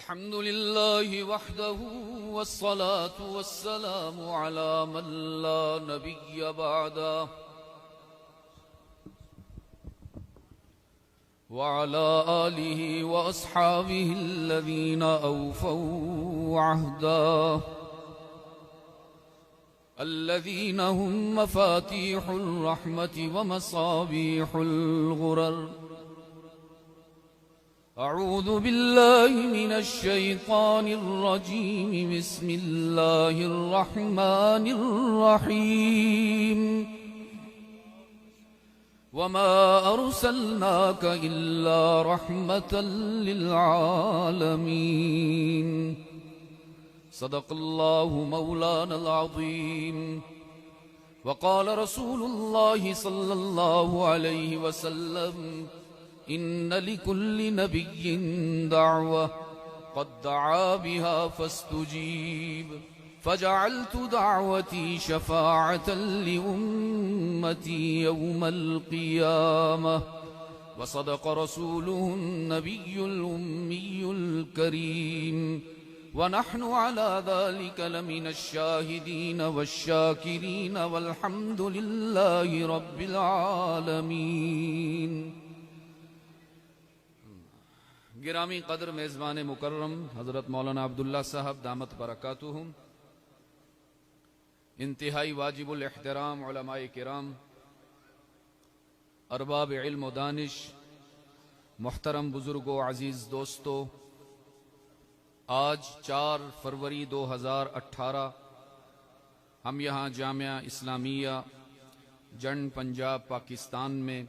الحمد لله وحده والصلاة والسلام على من لا نبي بعده وعلى آله وأصحابه الذين أوفوا عهده الذين هم مفاتيح الرحمة ومصابيح الغرر. أعوذ بالله من الشيطان الرجيم. بسم الله الرحمن الرحيم. وما أرسلناك إلا رحمة للعالمين. صدق الله مولانا العظيم. وقال رسول الله صلى الله عليه وسلم: إن لكل نبي دعوة قد دعا بها فاستجيب، فجعلت دعوتي شفاعة لأمتي يوم القيامة. وصدق رسوله النبي الأمي الكريم، ونحن على ذلك لمن الشاهدين والشاكرين، والحمد لله رب العالمين. گرامی قدر میزبان مکرم حضرت مولانا عبداللہ صاحب دامت برکاتہم، انتہائی واجب الاحترام علماء کرام، ارباب علم و دانش، محترم بزرگوں، عزیز دوستو، آج 4 فروری 2018 ہم یہاں جامعہ اسلامیہ جنڈ پنجاب پاکستان میں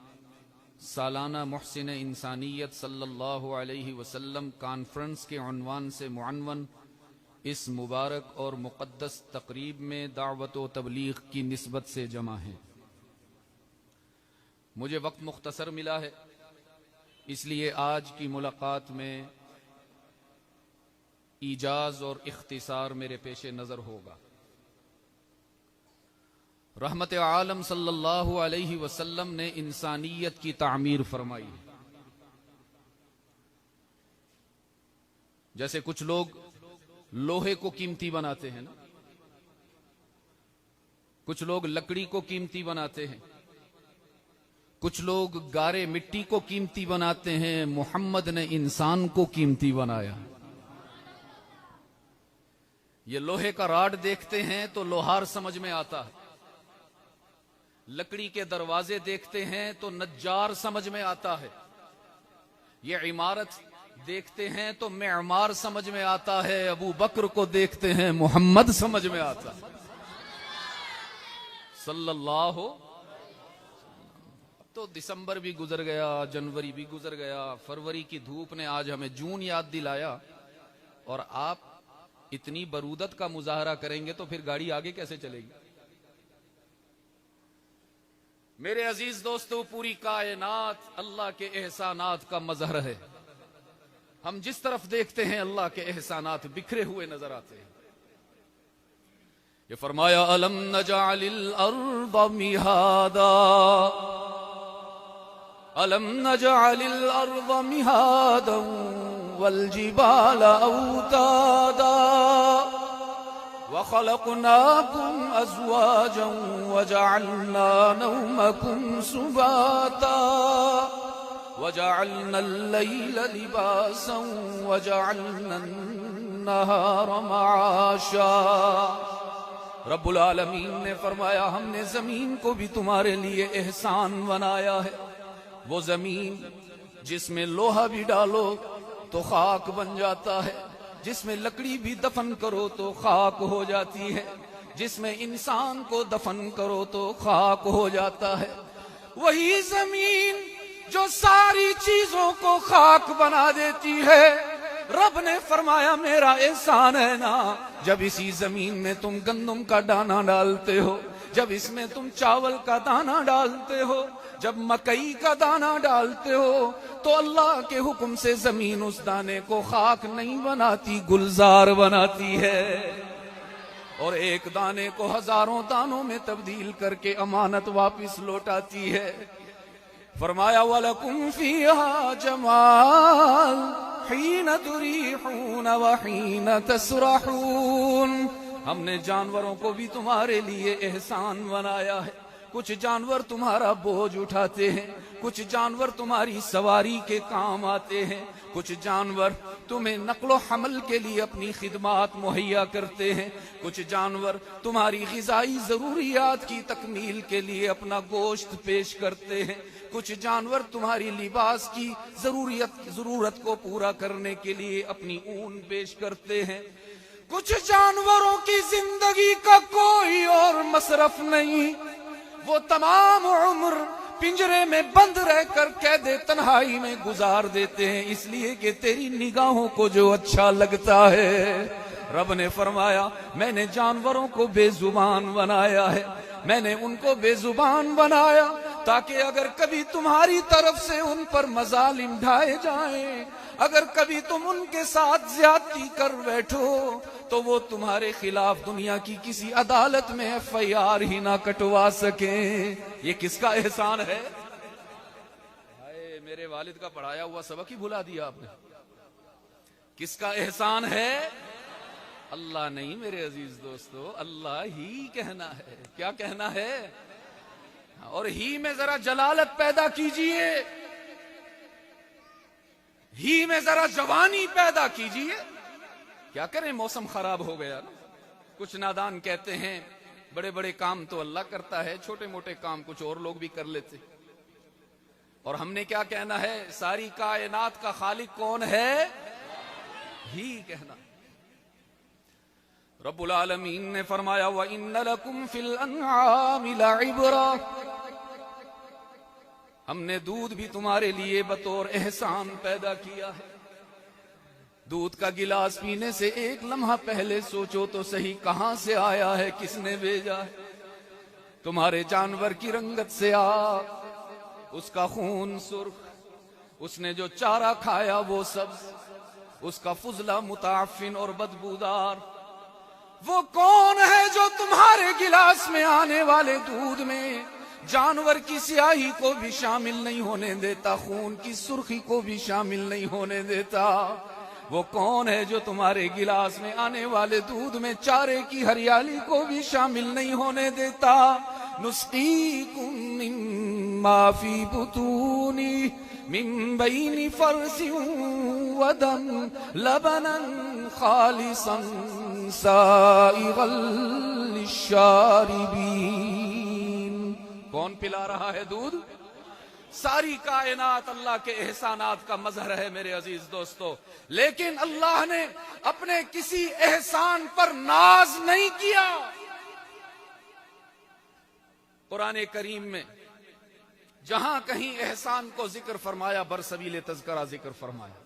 سالانہ محسن انسانیت صلی اللہ علیہ وسلم کانفرنس کے عنوان سے معنون اس مبارک اور مقدس تقریب میں دعوت و تبلیغ کی نسبت سے جمع ہیں. مجھے وقت مختصر ملا ہے، اس لیے آج کی ملاقات میں ایجاز اور اختصار میرے پیش نظر ہوگا. رحمت عالم صلی اللہ علیہ وسلم نے انسانیت کی تعمیر فرمائی. جیسے کچھ لوگ لوہے کو قیمتی بناتے ہیں نا، کچھ لوگ لکڑی کو قیمتی بناتے ہیں، کچھ لوگ گارے مٹی کو قیمتی بناتے ہیں. محمد نے انسان کو قیمتی بنایا. یہ لوہے کا راڈ دیکھتے ہیں تو لوہار سمجھ میں آتا ہے، لکڑی کے دروازے دیکھتے ہیں تو نجار سمجھ میں آتا ہے، یہ عمارت دیکھتے ہیں تو معمار سمجھ میں آتا ہے، ابو بکر کو دیکھتے ہیں محمد سمجھ میں آتا ہے صلی اللہ. تو دسمبر بھی گزر گیا، جنوری بھی گزر گیا، فروری کی دھوپ نے آج ہمیں جون یاد دلایا، اور آپ اتنی برودت کا مظاہرہ کریں گے تو پھر گاڑی آگے کیسے چلے گی؟ میرے عزیز دوستو، پوری کائنات اللہ کے احسانات کا مظہر ہے. ہم جس طرف دیکھتے ہیں اللہ کے احسانات بکھرے ہوئے نظر آتے ہیں. یہ فرمایا: أَلَمْ نَجْعَلِ الْأَرْضَ مِهَادًا أَلَمْ نَجْعَلِ الْأَرْضَ مِهَادًا وَالْجِبَالَ أَوْتَادًا وَخَلَقْنَاكُمْ أَزْوَاجًا وَجَعَلْنَا نَوْمَكُمْ سُبَاتًا وَجَعَلْنَا اللَّيْلَ لِبَاسًا وَجَعَلْنَا النَّهَارَ مَعَاشًا. رب العالمین نے فرمایا ہم نے زمین کو بھی تمہارے لیے احسان بنایا ہے. وہ زمین جس میں لوہا بھی ڈالو تو خاک بن جاتا ہے، جس میں لکڑی بھی دفن کرو تو خاک ہو جاتی ہے، جس میں انسان کو دفن کرو تو خاک ہو جاتا ہے. وہی زمین جو ساری چیزوں کو خاک بنا دیتی ہے، رب نے فرمایا میرا احسان ہے نا، جب اسی زمین میں تم گندم کا دانہ ڈالتے ہو، جب اس میں تم چاول کا دانہ ڈالتے ہو، جب مکئی کا دانہ ڈالتے ہو، تو اللہ کے حکم سے زمین اس دانے کو خاک نہیں بناتی، گلزار بناتی ہے، اور ایک دانے کو ہزاروں دانوں میں تبدیل کر کے امانت واپس لوٹاتی ہے. فرمایا وَلَكُمْ فِيهَا جَمَالٌ حین تریحون وحین تسرحون. ہم نے جانوروں کو بھی تمہارے لیے احسان بنایا ہے. کچھ جانور تمہارا بوجھ اٹھاتے ہیں, کچھ جانور تمہاری سواری کے کام آتے ہیں, کچھ جانور تمہیں نقل و حمل کے لیے اپنی خدمات مہیا کرتے ہیں, کچھ جانور تمہاری غذائی ضروریات کی تکمیل کے لیے اپنا گوشت پیش کرتے ہیں, کچھ جانور تمہاری لباس کی ضرورت کو پورا کرنے کے لیے اپنی اون پیش کرتے ہیں. کچھ جانوروں کی زندگی کا کوئی اور مصرف نہیں, وہ تمام عمر پنجرے میں بند رہ کر قید تنہائی میں گزار دیتے ہیں, اس لیے کہ تیری نگاہوں کو جو اچھا لگتا ہے. رب نے فرمایا میں نے جانوروں کو بے زبان بنایا ہے, میں نے ان کو بے زبان بنایا تاکہ اگر کبھی تمہاری طرف سے ان پر مظالم ڈھائے جائیں, اگر کبھی تم ان کے ساتھ زیادتی کر بیٹھو تو وہ تمہارے خلاف دنیا کی کسی عدالت میں FIR ہی نہ کٹوا سکیں. یہ کس کا احسان ہے؟ میرے والد کا پڑھایا ہوا سبق ہی بھلا دیا آپ نے. کس کا احسان ہے؟ اللہ نہیں میرے عزیز دوستو, اللہ ہی کہنا ہے. کیا کہنا ہے؟ اور ہی میں ذرا جلالت پیدا کیجئے, ہی میں ذرا جوانی پیدا کیجئے. کیا کریں, موسم خراب ہو گیا نا. کچھ نادان کہتے ہیں بڑے بڑے کام تو اللہ کرتا ہے, چھوٹے موٹے کام کچھ اور لوگ بھی کر لیتے. اور ہم نے کیا کہنا ہے؟ ساری کائنات کا خالق کون ہے؟ ہی کہنا. رب العالمین نے فرمایا وَإِنَّ لَكُمْ فِي الْأَنْعَامِ لَعِبْرَةً. ہم نے دودھ بھی تمہارے لیے بطور احسان پیدا کیا ہے. دودھ کا گلاس پینے سے ایک لمحہ پہلے سوچو تو صحیح کہاں سے آیا ہے, کس نے بھیجا ہے. تمہارے جانور کی رنگت سے آگ, اس کا خون سرخ, اس نے جو چارہ کھایا وہ سبز, اس کا فضلہ متعفن اور بدبودار. وہ کون ہے جو تمہارے گلاس میں آنے والے دودھ میں جانور کی سیاہی کو بھی شامل نہیں ہونے دیتا, خون کی سرخی کو بھی شامل نہیں ہونے دیتا؟ وہ کون ہے جو تمہارے گلاس میں آنے والے دودھ میں چارے کی ہریالی کو بھی شامل نہیں ہونے دیتا؟ نسقیکم مما فی بطونی من بین فرث ودم لبنا خالصا سائغا للشاربین. کون پلا رہا ہے دودھ؟ ساری کائنات اللہ کے احسانات کا مظہر ہے میرے عزیز دوستو. لیکن اللہ نے اپنے کسی احسان پر ناز نہیں کیا. قرآن کریم میں جہاں کہیں احسان کو ذکر فرمایا برسبیل تذکرہ ذکر فرمایا.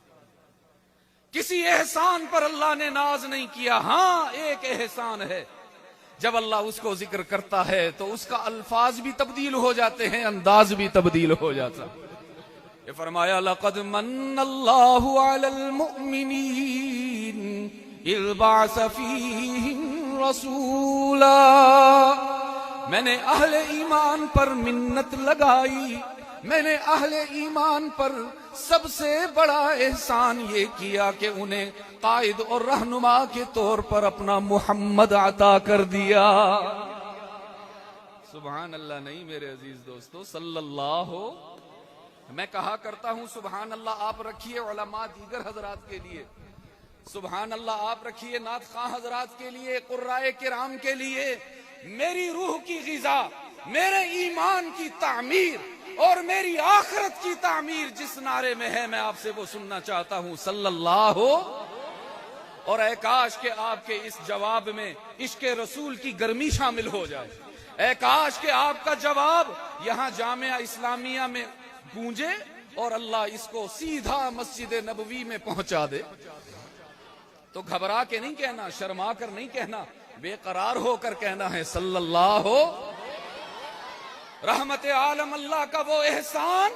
کسی احسان پر اللہ نے ناز نہیں کیا. ہاں ایک احسان ہے, جب اللہ اس کو ذکر کرتا ہے تو اس کا الفاظ بھی تبدیل ہو جاتے ہیں, انداز بھی تبدیل ہو جاتا. یہ فرمایا لقد من اللہ علی المؤمنین اذ بعث فیہم رسولا. میں نے اہل ایمان پر منت لگائی, میں نے اہل ایمان پر سب سے بڑا احسان یہ کیا کہ انہیں قائد اور رہنما کے طور پر اپنا محمد عطا کر دیا. سبحان اللہ نہیں میرے عزیز دوستو, صلی اللہ ہو. میں کہا کرتا ہوں سبحان اللہ آپ رکھیے علماء دیگر حضرات کے لیے, سبحان اللہ آپ رکھیے نعت خواں حضرات کے لیے, قرائے کرام کے لیے. میری روح کی غذا, میرے ایمان کی تعمیر اور میری آخرت کی تعمیر جس نعرے میں ہے, میں آپ سے وہ سننا چاہتا ہوں صلی اللہ ہو. اور اے کاش کہ آپ کے اس جواب میں عشق رسول کی گرمی شامل ہو جائے. اے کاش کہ آپ کا جواب یہاں جامعہ اسلامیہ میں گونجے اور اللہ اس کو سیدھا مسجد نبوی میں پہنچا دے. تو گھبرا کے نہیں کہنا, شرما کر نہیں کہنا, بے قرار ہو کر کہنا ہے صلی اللہ ہو. رحمت عالم اللہ کا وہ احسان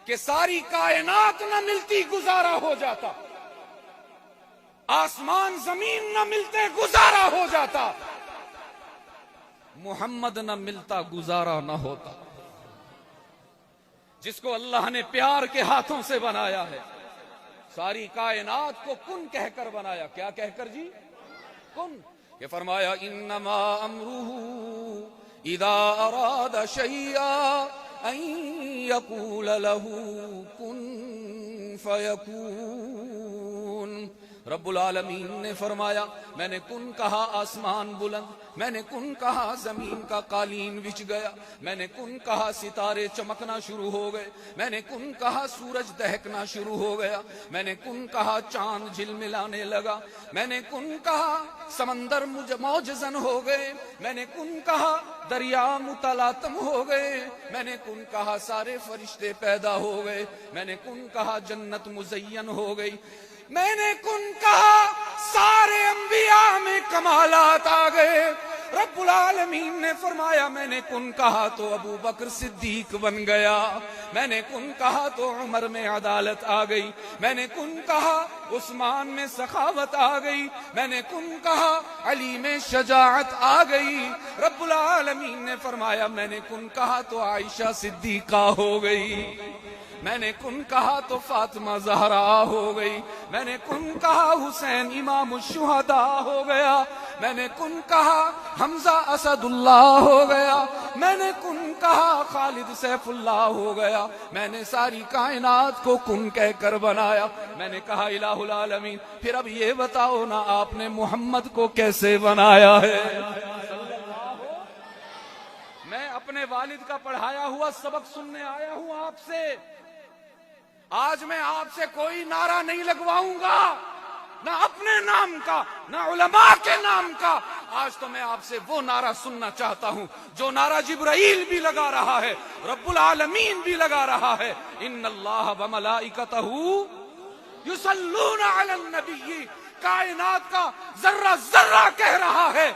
کہ ساری کائنات نہ ملتی گزارا ہو جاتا, آسمان زمین نہ ملتے گزارا ہو جاتا, محمد نہ ملتا گزارا نہ ہوتا. جس کو اللہ نے پیار کے ہاتھوں سے بنایا ہے, ساری کائنات کو کن کہہ کر بنایا. کیا کہہ کر جی؟ کن. یہ فرمایا انما امرہ اذا اراد شیئا ان یقول له کن فیکون. رب العالمین نے فرمایا میں نے کن کہا آسمان بلند، میں نے کن کہا زمین کا قالین بچھ گیا، میں نے کن کہا ستارے چمکنا شروع ہو گئے، میں نے کن کہا سورج دہکنا شروع ہو گیا، میں نے کن کہا چاند جھلملانے لگا، میں نے کن کہا سمندر موجزن ہو گئے، میں نے کن کہا دریا متلاطم ہو گئے، میں نے کن کہا سارے فرشتے پیدا ہو گئے، میں نے کن کہا جنت مزین ہو گئی، میں نے کن کہا سارے انبیاء میں کمالات آ گئے. رب العالمین نے فرمایا میں نے کن کہا تو ابو بکر صدیق بن گیا، میں نے کن کہا تو عمر میں عدالت آ گئی، میں نے کن کہا عثمان میں سخاوت آ گئی، میں نے کن کہا علی میں شجاعت آ گئی. رب العالمین نے فرمایا میں نے کن کہا تو عائشہ صدیقہ ہو گئی، میں نے کن کہا تو فاطمہ زہرا ہو گئی، میں نے کن کہا حسین امام الشہداء ہو گیا، میں نے کن کہا حمزہ اسد اللہ ہو گیا، میں نے کن کہا خالد سیف اللہ ہو گیا. میں نے ساری کائنات کو کن کہہ کر بنایا. میں نے کہا الہ العالمین پھر اب یہ بتاؤ نا آپ نے محمد کو کیسے بنایا ہے؟ میں اپنے والد کا پڑھایا ہوا سبق سننے آیا ہوں آپ سے. آج میں آپ سے کوئی نعرہ نہیں لگواؤں گا، نہ اپنے نام کا نہ علماء کے نام کا. آج تو میں آپ سے وہ نعرہ سننا چاہتا ہوں جو نعرہ جبرائیل بھی لگا رہا ہے، رب العالمین بھی لگا رہا ہے. ان اللہ وملائکتہ یصلون علی النبی. کائنات کا ذرہ ذرہ کہہ رہا ہے،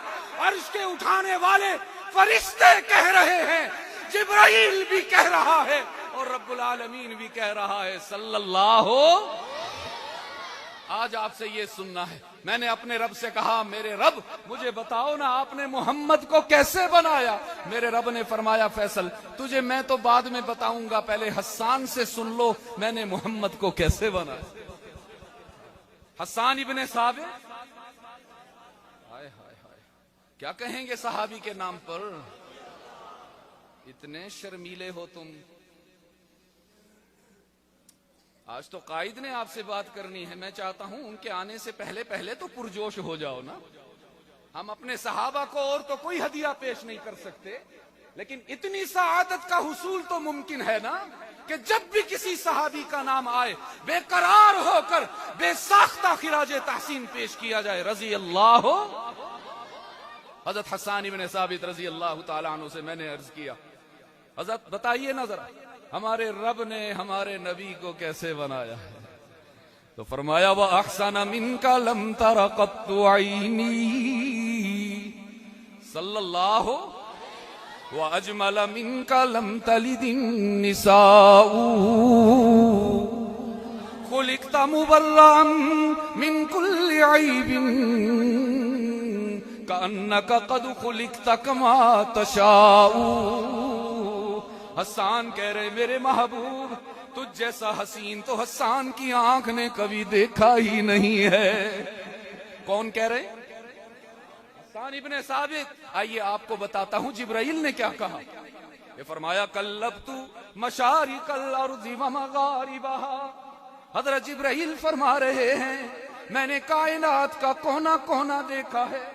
عرش کے اٹھانے والے فرشتے کہہ رہے ہیں، جبرائیل بھی کہہ رہا ہے اور رب العالمین بھی کہہ رہا ہے صلی اللہ. آج آپ سے یہ سننا ہے. میں نے اپنے رب سے کہا میرے رب مجھے بتاؤ نا آپ نے محمد کو کیسے بنایا؟ میرے رب نے فرمایا فیصل تجھے میں تو بعد میں بتاؤں گا، پہلے حسان سے سن لو میں نے محمد کو کیسے بنایا. حسان ابن ثابت، ہائے ہائے ہائے کیا کہیں گے صحابی کے نام پر؟ اتنے شرمیلے ہو تم. آج تو قائد نے آپ سے بات کرنی ہے. میں چاہتا ہوں ان کے آنے سے پہلے تو پرجوش ہو جاؤ نا. ہم اپنے صحابہ کو اور تو کوئی ہدیہ پیش نہیں کر سکتے، لیکن اتنی سعادت کا حصول تو ممکن ہے نا کہ جب بھی کسی صحابی کا نام آئے بے قرار ہو کر بے ساختہ خراج تحسین پیش کیا جائے. رضی اللہ ہو. حضرت حسان ابن ثابت رضی اللہ تعالیٰ عنہ سے میں نے عرض کیا حضرت بتائیے نا ذرا ہمارے رب نے ہمارے نبی کو کیسے بنایا ہے؟ تو فرمایا وَأَحْسَنَ مِنْكَ لَمْ تَرَ قَطُّ عَيْنِي صلی اللہ وَأَجْمَلَ مِنْكَ لَمْ تَلِدِ النِّسَاءُ خُلِقْتَ مُبَرَّأً مِنْ كُلِّ عَيْبٍ كَأَنَّكَ قَدْ خُلِقْتَ كَمَا تَشَاءُ. حسان کہہ رہے میرے محبوب تجھ جیسا حسین تو حسان کی آنکھ نے کبھی دیکھا ہی نہیں ہے. کون کہہ رہے؟ حسان ابن ثابت. آئیے آپ کو بتاتا ہوں جبرائیل نے کیا کہا. یہ فرمایا قلبت مشارق الارض ومغاربها. حضرت جبرائیل فرما رہے ہیں میں نے کائنات کا کونا کونا دیکھا ہے،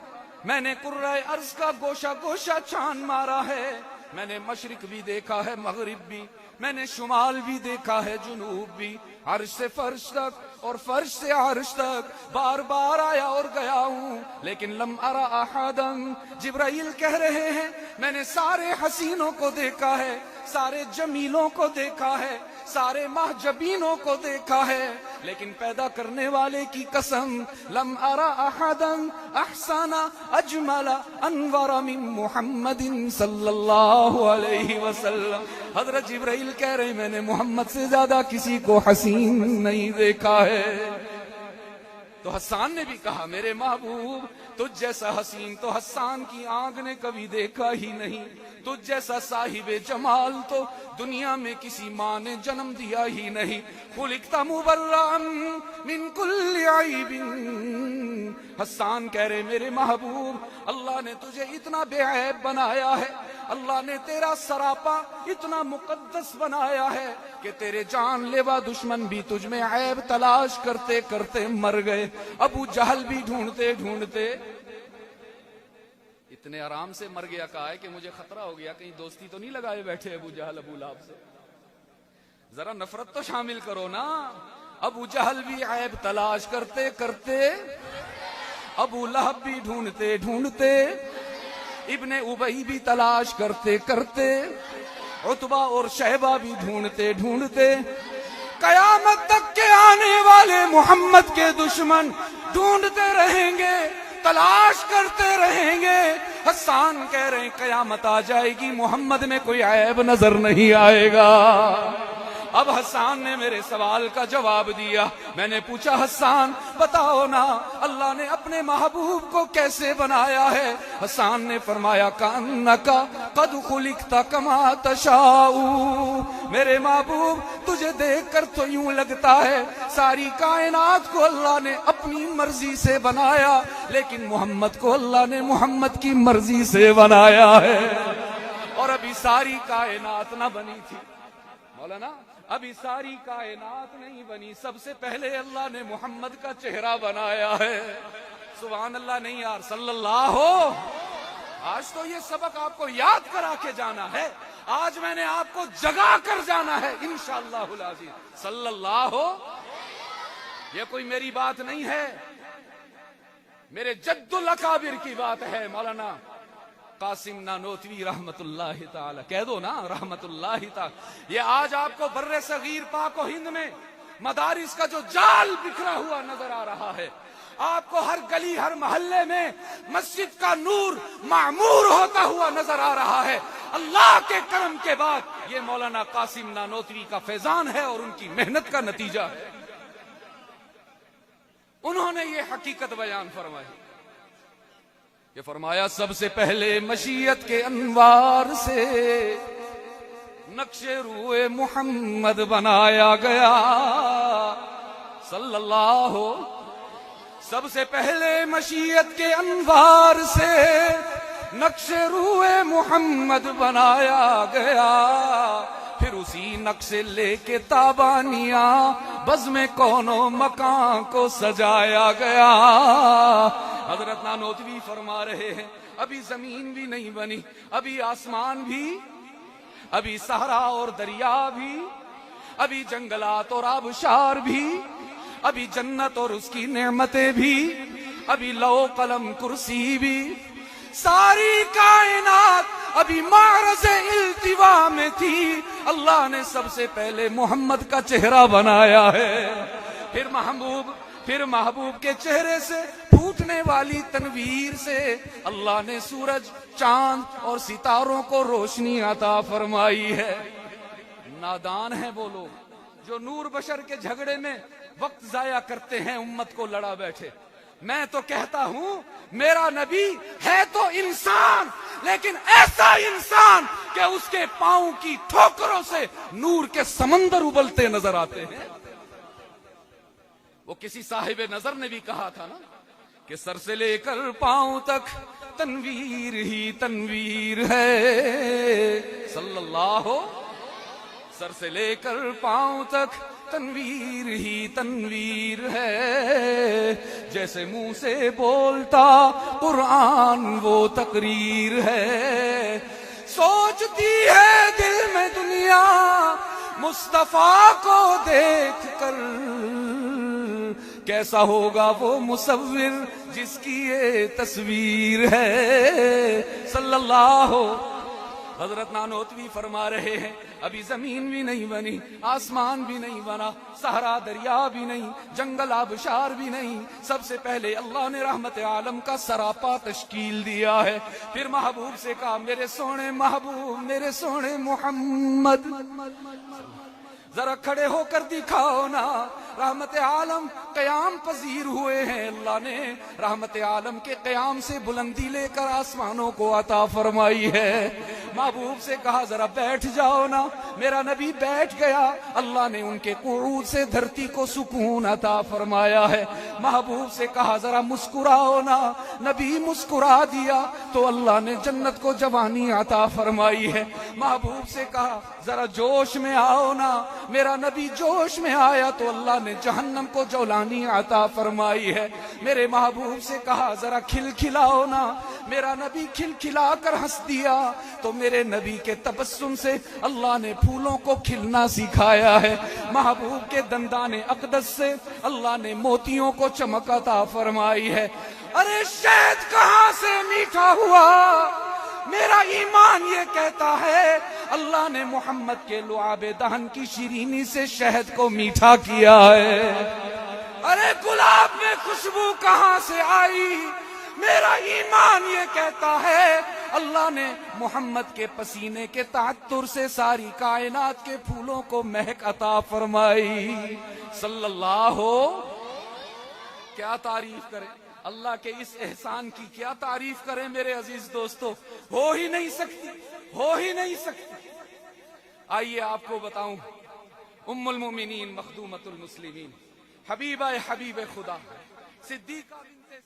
میں نے کرۂ ارض کا گوشہ گوشہ چھان مارا ہے، میں نے مشرق بھی دیکھا ہے مغرب بھی، میں نے شمال بھی دیکھا ہے جنوب بھی، عرش سے فرش تک اور فرش سے عرش تک بار بار آیا اور گیا ہوں لیکن لم ارى احدا. جبرائیل کہہ رہے ہیں میں نے سارے حسینوں کو دیکھا ہے، سارے جمیلوں کو دیکھا ہے، سارے محجبینوں کو دیکھا ہے، لیکن پیدا کرنے والے کی قسم لم ارى احدا احسن اجمل انور من محمد صلی اللہ علیہ وسلم. حضرت جبرائیل کہہ رہے میں نے محمد سے زیادہ کسی کو حسین نہیں دیکھا ہے. تو حسان نے بھی کہا میرے محبوب تجھ جیسا حسین تو حسان کی آنکھ نے کبھی دیکھا ہی نہیں، تجھ جیسا صاحب جمال تو دنیا میں کسی ماں نے جنم دیا ہی نہیں، خلقت مبرأ من کل عیب۔ حسان کہہ رہے میرے محبوب اللہ نے تجھے اتنا بے عیب بنایا ہے، اللہ نے تیرا سراپا اتنا مقدس بنایا ہے کہ تیرے جان لیوا دشمن بھی تجھ میں عیب تلاش کرتے کرتے مر گئے، ابو جہل بھی ڈھونڈتے ڈھونڈتے اتنے آرام سے مر گیا، کہا ہے کہ مجھے خطرہ ہو گیا کہیں دوستی تو نہیں لگائے بیٹھے ابو جہل ابو لہب سے، ذرا نفرت تو شامل کرو نا۔ ابو جہل بھی عیب تلاش کرتے کرتے، ابو لہب بھی ڈھونڈتے ڈھونڈتے، ابن ابی بھی تلاش کرتے کرتے، عتبہ اور شیبہ بھی ڈھونڈتے ڈھونڈتے، قیامت تک کے آنے والے محمد کے دشمن ڈھونڈتے رہیں گے، تلاش کرتے رہیں گے۔ حسان کہہ رہے ہیں قیامت آ جائے گی محمد میں کوئی عیب نظر نہیں آئے گا۔ اب حسان نے میرے سوال کا جواب دیا، میں نے پوچھا حسان بتاؤ نا اللہ نے اپنے محبوب کو کیسے بنایا ہے؟ حسان نے فرمایا کأنک قد خلقت کما تشاء، میرے محبوب تجھے دیکھ کر تو یوں لگتا ہے ساری کائنات کو اللہ نے اپنی مرضی سے بنایا، لیکن محمد کو اللہ نے محمد کی مرضی سے بنایا ہے، اور ابھی ساری کائنات نہ بنی تھی مولانا، ابھی ساری کائنات نہیں بنی، سب سے پہلے اللہ نے محمد کا چہرہ بنایا ہے۔ سبحان اللہ نہیں یار، صلی اللہ ہو۔ آج تو یہ سبق آپ کو یاد کرا کے جانا ہے، آج میں نے آپ کو جگا کر جانا ہے انشاءاللہ العزیز، صلی اللہ ہو۔ یہ کوئی میری بات نہیں ہے، میرے جد الاکابر کی بات ہے، مولانا قاسم نانوتوی رحمت اللہ تعالی، کہہ دو نا رحمت اللہ تعالی۔ یہ آج آپ کو بر صغیر پاک و ہند میں مدارس کا جو جال بکھرا ہوا نظر آ رہا ہے، آپ کو ہر گلی ہر محلے میں مسجد کا نور معمور ہوتا ہوا نظر آ رہا ہے، اللہ کے کرم کے بعد یہ مولانا قاسم نانوتوی کا فیضان ہے اور ان کی محنت کا نتیجہ ہے۔ انہوں نے یہ حقیقت بیان فرمائی کہ فرمایا سب سے پہلے مشیت کے انوار سے نقش روئے محمد بنایا گیا، صلی اللہ ہو۔ سب سے پہلے مشیت کے انوار سے نقش روئے محمد بنایا گیا، پھر اسی نقش لے کے تابانیاں بزم کونو مکان کو سجایا گیا۔ حضرت نانوتوی فرما رہے ہیں ابھی زمین بھی نہیں بنی، ابھی آسمان بھی، ابھی صحرا اور دریا بھی، ابھی جنگلات اور آبشار بھی، ابھی جنت اور اس کی نعمتیں بھی، ابھی لوح قلم کرسی بھی، ساری کائنات ابھی معرض التوا میں تھی، اللہ نے سب سے پہلے محمد کا چہرہ بنایا ہے، پھر محبوب کے چہرے سے پھوٹنے والی تنویر سے اللہ نے سورج چاند اور ستاروں کو روشنی عطا فرمائی ہے۔ نادان ہیں وہ لوگ جو نور بشر کے جھگڑے میں وقت ضائع کرتے ہیں، امت کو لڑا بیٹھے۔ میں تو کہتا ہوں میرا نبی ہے تو انسان، لیکن ایسا انسان کہ اس کے پاؤں کی ٹھوکروں سے نور کے سمندر ابلتے نظر آتے ہیں۔ وہ کسی صاحب نظر نے بھی کہا تھا نا کہ سر سے لے کر پاؤں تک تنویر ہی تنویر ہے، صلی اللہ ہو۔ سر سے لے کر پاؤں تک تنویر ہی تنویر ہے، جیسے منہ سے بولتا قرآن وہ تقریر ہے، سوچتی ہے دل میں دنیا مصطفیٰ کو دیکھ کر کیسا ہوگا وہ مصور جس کی یہ تصویر ہے، صلی اللہ ہو۔ حضرت نانوتوی فرما رہے ہیں ابھی زمین بھی نہیں بنی، آسمان بھی نہیں بنا، صحرا دریا بھی نہیں، جنگل آبشار بھی نہیں، سب سے پہلے اللہ نے رحمت عالم کا سراپا تشکیل دیا ہے۔ پھر محبوب سے کہا میرے سونے محبوب، میرے سونے محمد، ذرا کھڑے ہو کر دکھاؤ نا. رحمت عالم قیام پذیر ہوئے ہیں, اللہ نے رحمت عالم کے قیام سے بلندی لے کر آسمانوں کو عطا فرمائی ہے. محبوب سے کہا ذرا بیٹھ جاؤ نا, میرا نبی بیٹھ گیا. اللہ نے ان کے قعود سے دھرتی کو سکون عطا فرمایا ہے. محبوب سے کہا ذرا مسکراؤ نا, نبی مسکرا دیا تو اللہ نے جنت کو جوانی عطا فرمائی ہے. محبوب سے کہا ذرا جوش میں آؤ نا, میرا نبی جوش میں آیا تو اللہ نے جہنم کو جولانی عطا فرمائی ہے. میرے محبوب سے کہا ذرا کھلکھلاؤ نا, میرا نبی کھلکھلا کر ہنس دیا تو میرے نبی کے تبسم سے اللہ نے پھولوں کو کھلنا سکھایا ہے. محبوب کے دندان اقدس سے اللہ نے موتیوں کو چمک عطا فرمائی ہے. ارے شہد کہاں سے میٹھا ہوا, میرا ایمان یہ کہتا ہے اللہ نے محمد کے لعاب دہن کی شیرینی سے شہد کو میٹھا کیا ہے. ارے گلاب میں خوشبو کہاں سے آئی, میرا ایمان یہ کہتا ہے اللہ نے محمد کے پسینے کے تعطر سے ساری کائنات کے پھولوں کو مہک عطا فرمائی. صلی اللہ ہو, کیا تعریف کریں اللہ کے اس احسان کی, کیا تعریف کریں میرے عزیز دوستو, ہو ہی نہیں سکتی, ہو ہی نہیں سکتی. آئیے آپ کو بتاؤں, ام المومنین مخدومۃ المسلمین حبیبہ حبیب خدا صدیقہ بنت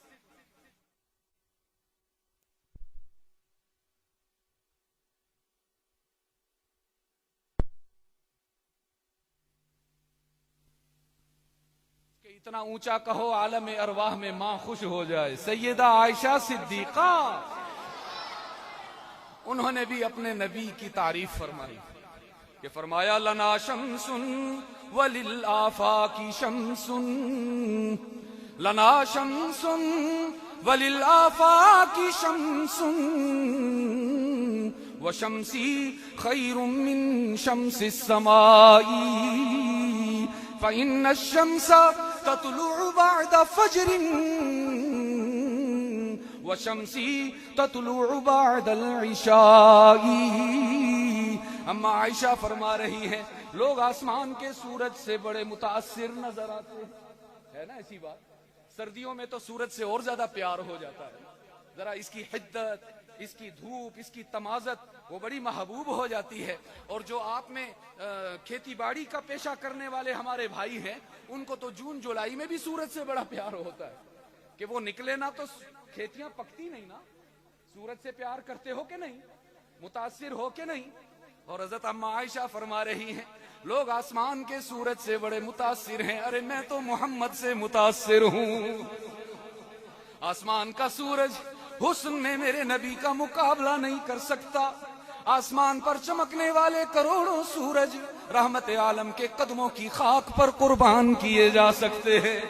اتنا اونچا کہو عالم ارواح میں ماں خوش ہو جائے, سیدہ عائشہ صدیقہ, انہوں نے بھی اپنے نبی کی تعریف فرمائی کہ فرمایا لنا شمس وللآفاق شمس, لنا شمس وللآفاق شمس وشمسی خیر من شمس السماء فإن الشمس تطلع بعد فجر وشمسی تطلع بعد العشاء. اما عائشہ فرما رہی ہیں لوگ آسمان کے سورج سے بڑے متاثر نظر آتے ہیں, ہے نا ایسی بات. سردیوں میں تو سورج سے اور زیادہ پیار ہو جاتا ہے, ذرا اس کی حدت, اس کی دھوپ, اس کی تمازت وہ بڑی محبوب ہو جاتی ہے. اور جو آپ میں کھیتی باڑی کا پیشہ کرنے والے ہمارے بھائی ہیں, ان کو تو جون جولائی میں بھی سورج سے بڑا پیار ہوتا ہے کہ وہ نکلے نا تو کھیتیاں پکتی نہیں نا. سورج سے پیار کرتے ہو کہ نہیں, متاثر ہو کہ نہیں. اور حضرت اما عائشہ فرما رہی ہیں لوگ آسمان کے سورج سے بڑے متاثر ہیں, ارے میں تو محمد سے متاثر ہوں. آسمان کا سورج حسن میں میرے نبی کا مقابلہ نہیں کر سکتا. آسمان پر چمکنے والے کروڑوں سورج رحمت عالم کے قدموں کی خاک پر قربان کیے جا سکتے ہیں,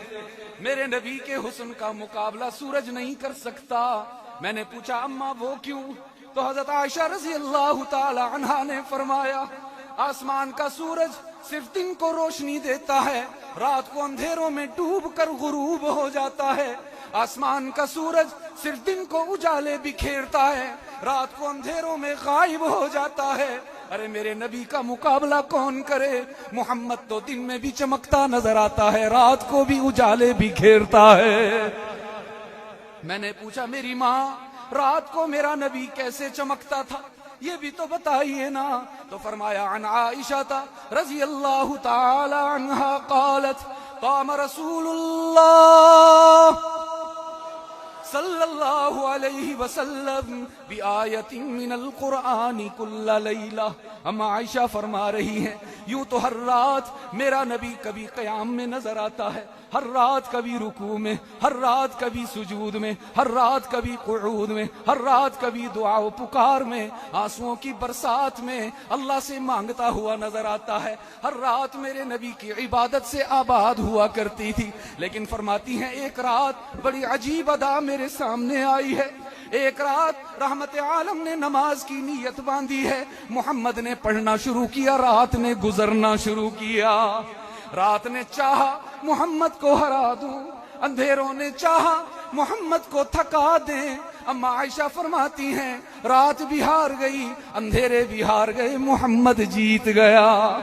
میرے نبی کے حسن کا مقابلہ سورج نہیں کر سکتا. میں نے پوچھا اما وہ کیوں, تو حضرت عائشہ رضی اللہ تعالی عنہا نے فرمایا آسمان کا سورج صرف دن کو روشنی دیتا ہے, رات کو اندھیروں میں ڈوب کر غروب ہو جاتا ہے. آسمان کا سورج صرف دن کو اجالے بکھیرتا ہے, رات کو اندھیروں میں غائب ہو جاتا ہے. ارے میرے نبی کا مقابلہ کون کرے, محمد تو دن میں بھی چمکتا نظر آتا ہے, رات کو بھی اجالے بکھیرتا ہے. میں نے پوچھا میری ماں رات کو میرا نبی کیسے چمکتا تھا, یہ بھی تو بتائیے نا. تو فرمایا عن عائشہ رضی اللہ تعالی عنہا قالت قام رسول اللہ صلی اللہ علیہ وسلم بآیت من القرآن کل لیلہ. اما عائشہ فرما رہی ہیں یوں تو ہر رات میرا نبی کبھی قیام میں نظر آتا ہے, ہر رات کبھی رکوع میں, ہر رات کبھی سجود میں, ہر رات کبھی قعود میں, ہر رات کبھی دعا و پکار میں, آنسوؤں کی برسات میں اللہ سے مانگتا ہوا نظر آتا ہے. ہر رات میرے نبی کی عبادت سے آباد ہوا کرتی تھی. لیکن فرماتی ہیں ایک رات بڑی عجیب ادا میرے سامنے آئی ہے. ایک رات رحمت عالم نے نماز کی نیت باندھی ہے, محمد نے پڑھنا شروع کیا, رات نے گزرنا شروع کیا. رات نے چاہا محمد کو ہرا دوں, اندھیروں نے چاہا محمد کو تھکا دیں. اما عائشہ فرماتی ہیں رات بھی ہار گئی, اندھیرے بھی ہار گئے, محمد جیت گیا.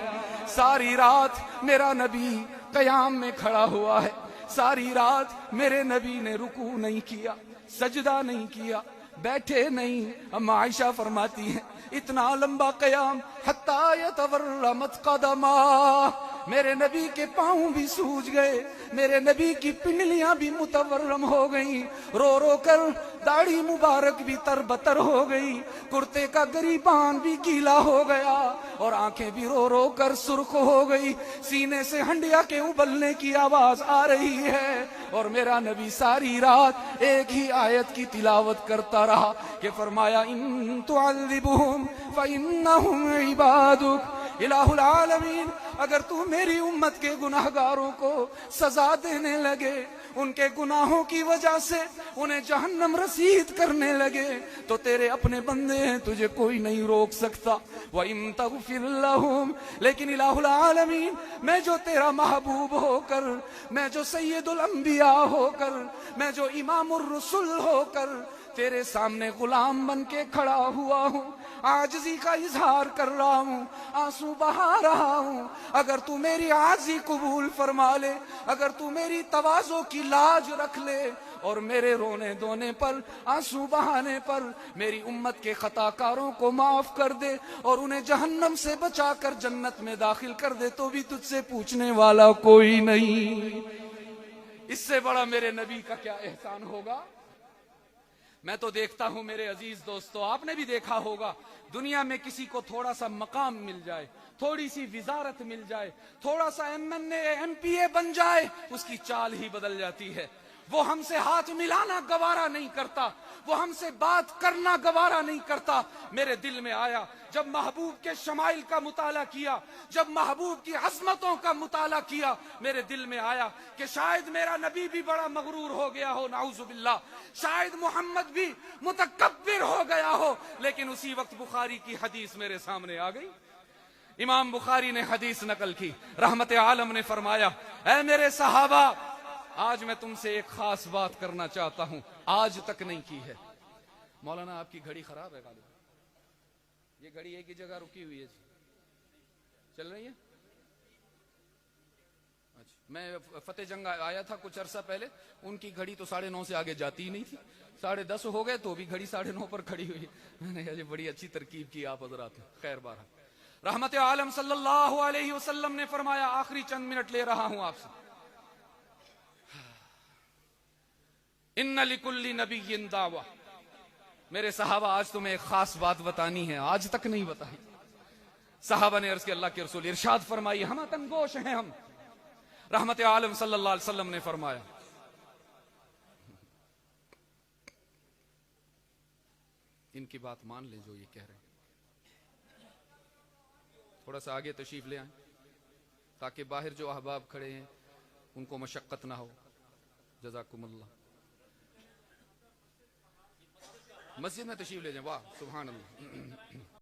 ساری رات میرا نبی قیام میں کھڑا ہوا ہے، ساری رات میرے نبی نے رکوع نہیں کیا، سجدہ نہیں کیا، بیٹھے نہیں۔ اما عائشہ فرماتی ہیں اتنا لمبا قیام حتی یتورمت قدما، میرے نبی کے پاؤں بھی سوج گئے، میرے نبی کی پنڈلیاں بھی متورم ہو گئیں، رو رو کر داڑھی مبارک بھی تر بتر ہو گئی، کرتے کا گریبان بھی گیلا ہو گیا، اور آنکھیں بھی رو رو کر سرخ ہو گئی، سینے سے ہنڈیا کے ابلنے کی آواز آ رہی ہے، اور میرا نبی ساری رات ایک ہی آیت کی تلاوت کرتا رہا کہ فرمایا ان تعذبہم فإنہم عبادک، الہ العالمین اگر تو میری امت کے گناہگاروں کو سزا دینے لگے، ان کے گناہوں کی وجہ سے انہیں جہنم رسید کرنے لگے، تو تیرے اپنے بندے ہیں، تجھے کوئی نہیں روک سکتا۔ وَإِن تَغْفِرْ لَهُمْ، لیکن الہ العالمین میں جو تیرا محبوب ہو کر، میں جو سید الانبیاء ہو کر، میں جو امام الرسل ہو کر تیرے سامنے غلام بن کے کھڑا ہوا ہوں، عاجزی کا اظہار کر رہا ہوں، آنسو بہا رہا ہوں، اگر تو میری عاجزی قبول فرما لے، اگر تو میری تواضع کی لاج رکھ لے، اور میرے رونے دھونے پر، آنسو بہانے پر میری امت کے خطا کاروں کو معاف کر دے اور انہیں جہنم سے بچا کر جنت میں داخل کر دے، تو بھی تجھ سے پوچھنے والا کوئی نہیں۔ اس سے بڑا میرے نبی کا کیا احسان ہوگا؟ میں تو دیکھتا ہوں میرے عزیز دوستو، آپ نے بھی دیکھا ہوگا، دنیا میں کسی کو تھوڑا سا مقام مل جائے، تھوڑی سی وزارت مل جائے، تھوڑا سا ایم پی اے بن جائے، اس کی چال ہی بدل جاتی ہے۔ وہ ہم سے ہاتھ ملانا گوارا نہیں کرتا، وہ ہم سے بات کرنا گوارا نہیں کرتا۔ میرے دل میں آیا جب محبوب کے شمائل کا مطالعہ کیا، جب محبوب کی عظمتوں کا مطالعہ کیا، میرے دل میں آیا کہ شاید میرا نبی بھی بڑا مغرور ہو گیا ہو، نعوذ باللہ، شاید محمد بھی متکبر ہو گیا ہو۔ لیکن اسی وقت بخاری کی حدیث میرے سامنے آ گئی، امام بخاری نے حدیث نقل کی، رحمت عالم نے فرمایا اے میرے صحابہ، آج میں تم سے ایک خاص بات کرنا چاہتا ہوں، آج تک نہیں کی ہے۔ مولانا آپ کی گھڑی خراب ہے غالب، یہ گھڑی ایک ہی جگہ رکی ہوئی ہے جی، چل رہی ہے؟ اچھا، میں فتح جنگ آیا تھا کچھ عرصہ پہلے، ان کی گھڑی تو 9:30 سے آگے جاتی ہی نہیں تھی، 10:30 ہو گئے تو بھی گھڑی 9:30 پر کھڑی ہوئی۔ میں نے کہا جی بڑی اچھی ترکیب کی آپ حضرات نے، خیر بہرحال۔ رحمت عالم صلی اللہ علیہ وسلم نے فرمایا، آخری چند منٹ لے رہا ہوں آپ سے، ان لکل نبی دعوہ، میرے صحابہ آج تمہیں ایک خاص بات بتانی ہے، آج تک نہیں بتائی۔ صحابہ نے عرض کیا اللہ کے رسول، ارشاد فرمائی، ہم تنگوش ہیں ہم۔ رحمت عالم صلی اللہ علیہ وسلم نے فرمایا ان کی بات مان لیں جو یہ کہہ رہے ہیں، تھوڑا سا آگے تشریف لے آئیں تاکہ باہر جو احباب کھڑے ہیں ان کو مشقت نہ ہو، جزاکم اللہ۔ مسجد میں تشریف لے جائیں، واہ سبحان اللہ۔